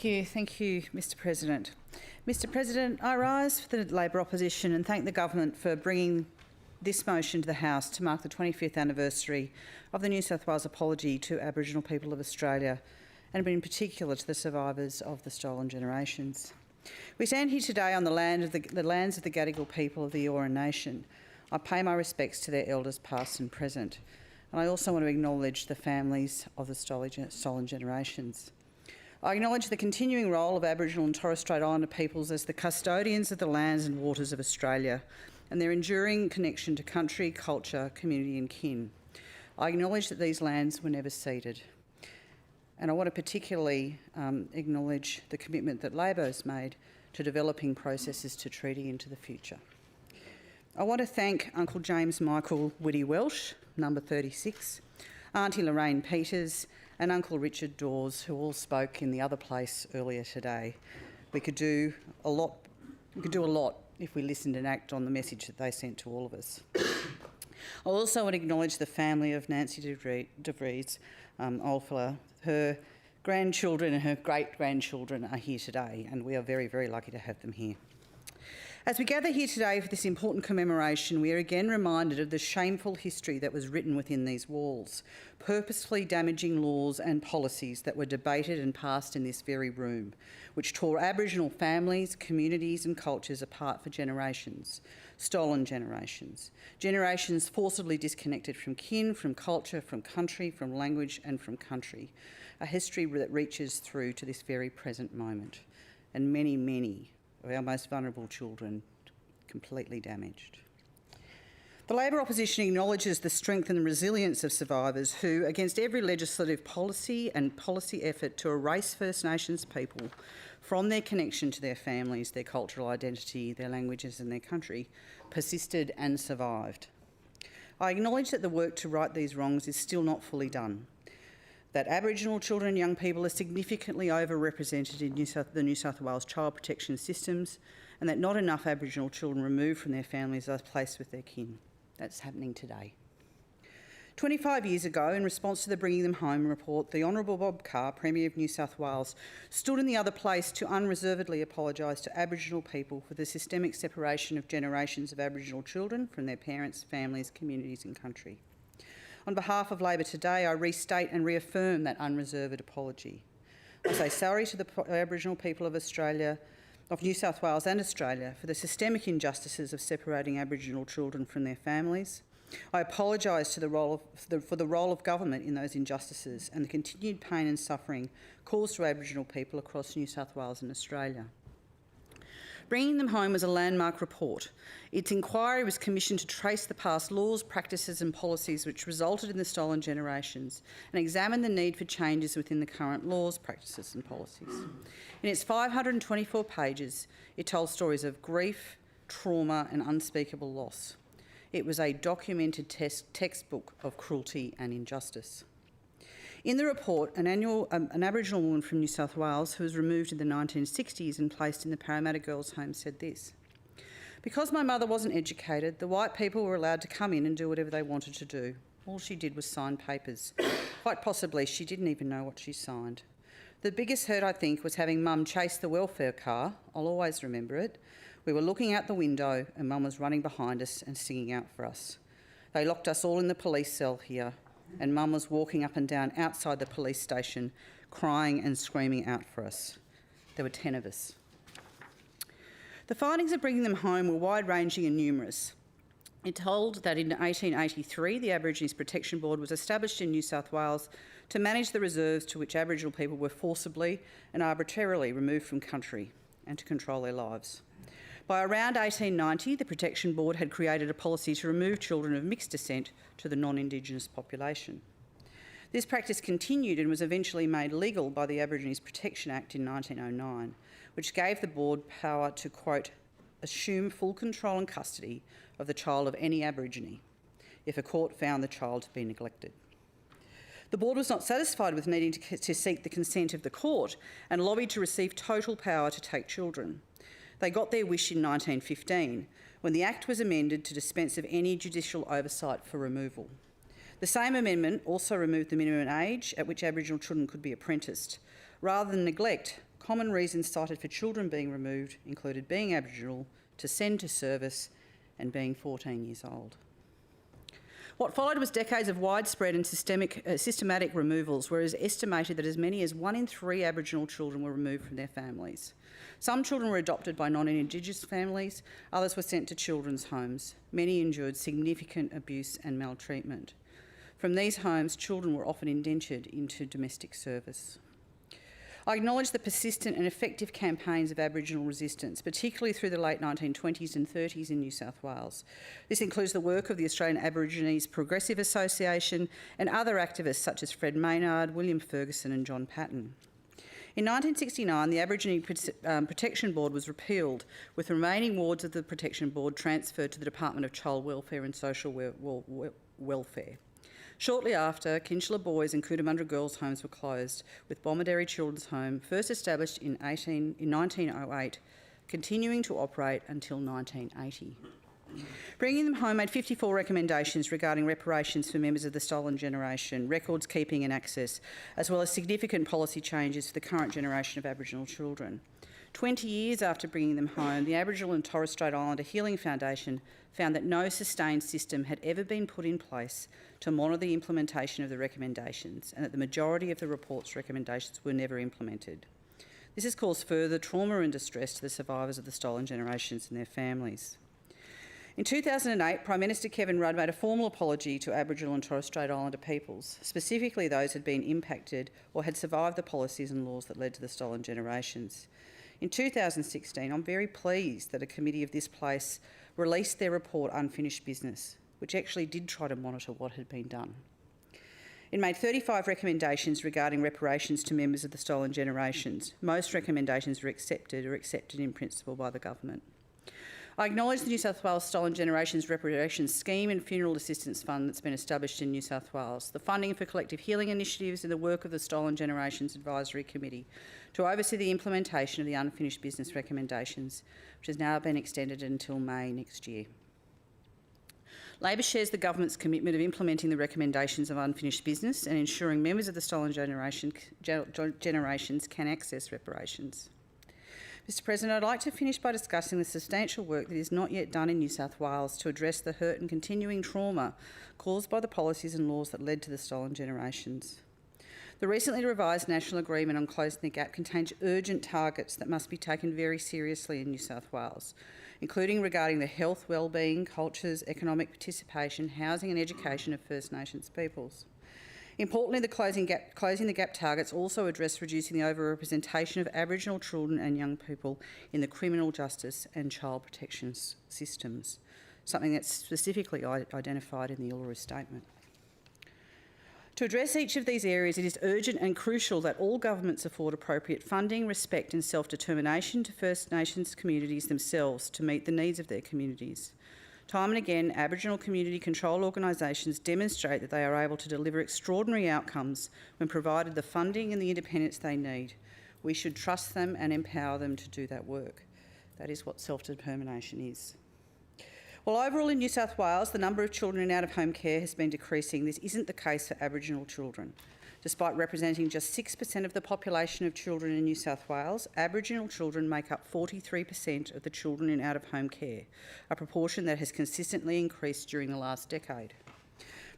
Thank you, Mr President. Mr President, I rise for the Labor opposition and thank the government for bringing this motion to the House to mark the 25th anniversary of the New South Wales apology to Aboriginal people of Australia, and in particular to the survivors of the stolen generations. We stand here today on the lands of the Gadigal people of the Eora Nation. I pay my respects to their elders past and present, and I also want to acknowledge the families of the stolen generations. I acknowledge the continuing role of Aboriginal and Torres Strait Islander peoples as the custodians of the lands and waters of Australia and their enduring connection to country, culture, community and kin. I acknowledge that these lands were never ceded. And I want to particularly acknowledge the commitment that Labor has made to developing processes to treaty into the future. I want to thank Uncle James Michael Whitty Welsh, number 36, Auntie Lorraine Peters and Uncle Richard Dawes, who all spoke in the other place earlier today. We could do a lot if we listened and acted on the message that they sent to all of us. I also want to acknowledge the family of Nancy de Vries Olfler. Her grandchildren and her great-grandchildren are here today, and we are very, very lucky to have them here. As we gather here today for this important commemoration, we are again reminded of the shameful history that was written within these walls, purposefully damaging laws and policies that were debated and passed in this very room, which tore Aboriginal families, communities and cultures apart for generations, stolen generations, generations forcibly disconnected from kin, from culture, from country, from language and from country, a history that reaches through to this very present moment, and many, many of our most vulnerable children completely damaged. The Labor opposition acknowledges the strength and resilience of survivors who, against every legislative policy and policy effort to erase First Nations people from their connection to their families, their cultural identity, their languages and their country, persisted and survived. I acknowledge that the work to right these wrongs is still not fully done, that Aboriginal children and young people are significantly overrepresented in the New South Wales child protection systems, and that not enough Aboriginal children removed from their families are placed with their kin. That's happening today. 25 years ago, in response to the Bringing Them Home report, the Honourable Bob Carr, Premier of New South Wales, stood in the other place to unreservedly apologise to Aboriginal people for the systemic separation of generations of Aboriginal children from their parents, families, communities and country. On behalf of Labor today, I restate and reaffirm that unreserved apology. I say sorry to the Aboriginal people of Australia, of New South Wales and Australia for the systemic injustices of separating Aboriginal children from their families. I apologise for the role of government in those injustices and the continued pain and suffering caused to Aboriginal people across New South Wales and Australia. Bringing Them Home was a landmark report. Its inquiry was commissioned to trace the past laws, practices and policies which resulted in the stolen generations and examine the need for changes within the current laws, practices and policies. In its 524 pages, it told stories of grief, trauma and unspeakable loss. It was a documented textbook of cruelty and injustice. In the report, an Aboriginal woman from New South Wales who was removed in the 1960s and placed in the Parramatta Girls' Home said this: "Because my mother wasn't educated, the white people were allowed to come in and do whatever they wanted to do. All she did was sign papers. Quite possibly she didn't even know what she signed. The biggest hurt, I think, was having Mum chase the welfare car. I'll always remember it. We were looking out the window and Mum was running behind us and singing out for us. They locked us all in the police cell here, and Mum was walking up and down outside the police station, crying and screaming out for us. There were 10 of us." The findings of Bringing Them Home were wide-ranging and numerous. It told that in 1883, the Aborigines Protection Board was established in New South Wales to manage the reserves to which Aboriginal people were forcibly and arbitrarily removed from country and to control their lives. By around 1890, the Protection Board had created a policy to remove children of mixed descent to the non-Indigenous population. This practice continued and was eventually made legal by the Aborigines Protection Act in 1909, which gave the board power to, quote, "assume full control and custody of the child of any Aborigine if a court found the child to be neglected." The board was not satisfied with needing to seek the consent of the court and lobbied to receive total power to take children. They got their wish in 1915, when the Act was amended to dispense of any judicial oversight for removal. The same amendment also removed the minimum age at which Aboriginal children could be apprenticed. Rather than neglect, common reasons cited for children being removed included being Aboriginal, to send to service, and being 14 years old. What followed was decades of widespread and systematic removals, where it is estimated that as many as 1 in 3 Aboriginal children were removed from their families. Some children were adopted by non-Indigenous families, others were sent to children's homes. Many endured significant abuse and maltreatment. From these homes, children were often indentured into domestic service. I acknowledge the persistent and effective campaigns of Aboriginal resistance, particularly through the late 1920s and 30s in New South Wales. This includes the work of the Australian Aborigines Progressive Association and other activists such as Fred Maynard, William Ferguson and John Patton. In 1969, the Aborigine Protection Board was repealed, with the remaining wards of the Protection Board transferred to the Department of Child Welfare and Social Welfare. Shortly after, Kinchela Boys and Cootamundra Girls' Homes were closed, with Bomaderry Children's Home, first established in 1908, continuing to operate until 1980. Bringing Them Home made 54 recommendations regarding reparations for members of the stolen generation, records keeping and access, as well as significant policy changes for the current generation of Aboriginal children. 20 years after bringing them home, the Aboriginal and Torres Strait Islander Healing Foundation found that no sustained system had ever been put in place to monitor the implementation of the recommendations, and that the majority of the report's recommendations were never implemented. This has caused further trauma and distress to the survivors of the stolen generations and their families. In 2008, Prime Minister Kevin Rudd made a formal apology to Aboriginal and Torres Strait Islander peoples, specifically those who had been impacted or had survived the policies and laws that led to the stolen generations. In 2016, I'm very pleased that a committee of this place released their report, Unfinished Business, which actually did try to monitor what had been done. It made 35 recommendations regarding reparations to members of the stolen generations. Most recommendations were accepted or accepted in principle by the government. I acknowledge the New South Wales Stolen Generations Reparations Scheme and Funeral Assistance Fund that's been established in New South Wales, the funding for collective healing initiatives and the work of the Stolen Generations Advisory Committee to oversee the implementation of the unfinished business recommendations, which has now been extended until May next year. Labor shares the government's commitment of implementing the recommendations of unfinished business and ensuring members of the stolen generations can access reparations. Mr President, I'd like to finish by discussing the substantial work that is not yet done in New South Wales to address the hurt and continuing trauma caused by the policies and laws that led to the stolen generations. The recently revised National Agreement on Closing the Gap contains urgent targets that must be taken very seriously in New South Wales, including regarding the health, wellbeing, cultures, economic participation, housing and education of First Nations peoples. Importantly, the Closing the Gap targets also address reducing the overrepresentation of Aboriginal children and young people in the criminal justice and child protection systems, something that's specifically identified in the Uluru Statement. To address each of these areas, it is urgent and crucial that all governments afford appropriate funding, respect and self-determination to First Nations communities themselves to meet the needs of their communities. Time and again, Aboriginal community control organisations demonstrate that they are able to deliver extraordinary outcomes when provided the funding and the independence they need. We should trust them and empower them to do that work. That is what self-determination is. While overall in New South Wales, the number of children in out-of-home care has been decreasing, this isn't the case for Aboriginal children. Despite representing just 6% of the population of children in New South Wales, Aboriginal children make up 43% of the children in out-of-home care, a proportion that has consistently increased during the last decade.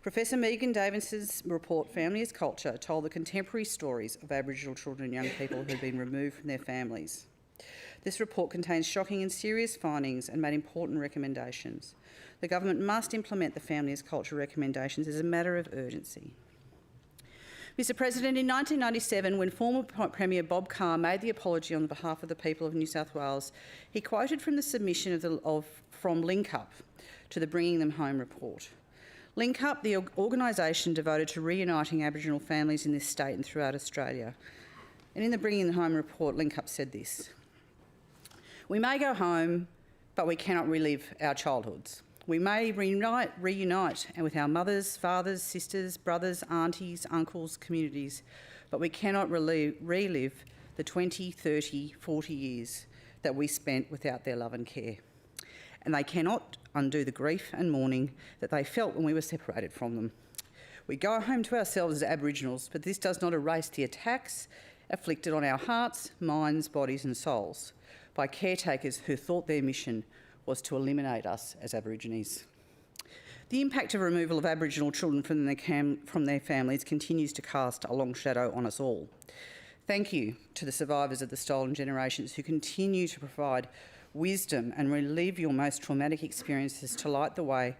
Professor Megan Davis's report, Family is Culture, told the contemporary stories of Aboriginal children and young people who have been removed from their families. This report contains shocking and serious findings and made important recommendations. The government must implement the Family is Culture recommendations as a matter of urgency. Mr President, in 1997, when former Premier Bob Carr made the apology on behalf of the people of New South Wales, he quoted from the submission from Link Up to the Bringing Them Home report. Link Up, the organisation devoted to reuniting Aboriginal families in this state and throughout Australia. And in the Bringing Them Home report, Link Up said this: "We may go home, but we cannot relive our childhoods. We may reunite with our mothers, fathers, sisters, brothers, aunties, uncles, communities, but we cannot relive the 20, 30, 40 years that we spent without their love and care. And they cannot undo the grief and mourning that they felt when we were separated from them. We go home to ourselves as Aboriginals, but this does not erase the attacks afflicted on our hearts, minds, bodies and souls by caretakers who thought their mission was to eliminate us as Aborigines. The impact of removal of Aboriginal children from their families continues to cast a long shadow on us all. Thank you to the survivors of the stolen generations who continue to provide wisdom and relive your most traumatic experiences to light the way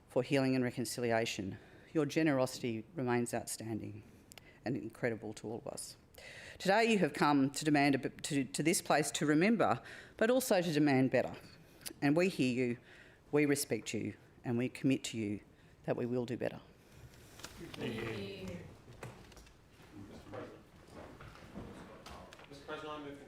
for healing and reconciliation. Your generosity remains outstanding and incredible to all of us. Today you have come to demand to this place to remember, but also to demand better. And we hear you, we respect you, and we commit to you that we will do better. Thank you. Mr. President, I move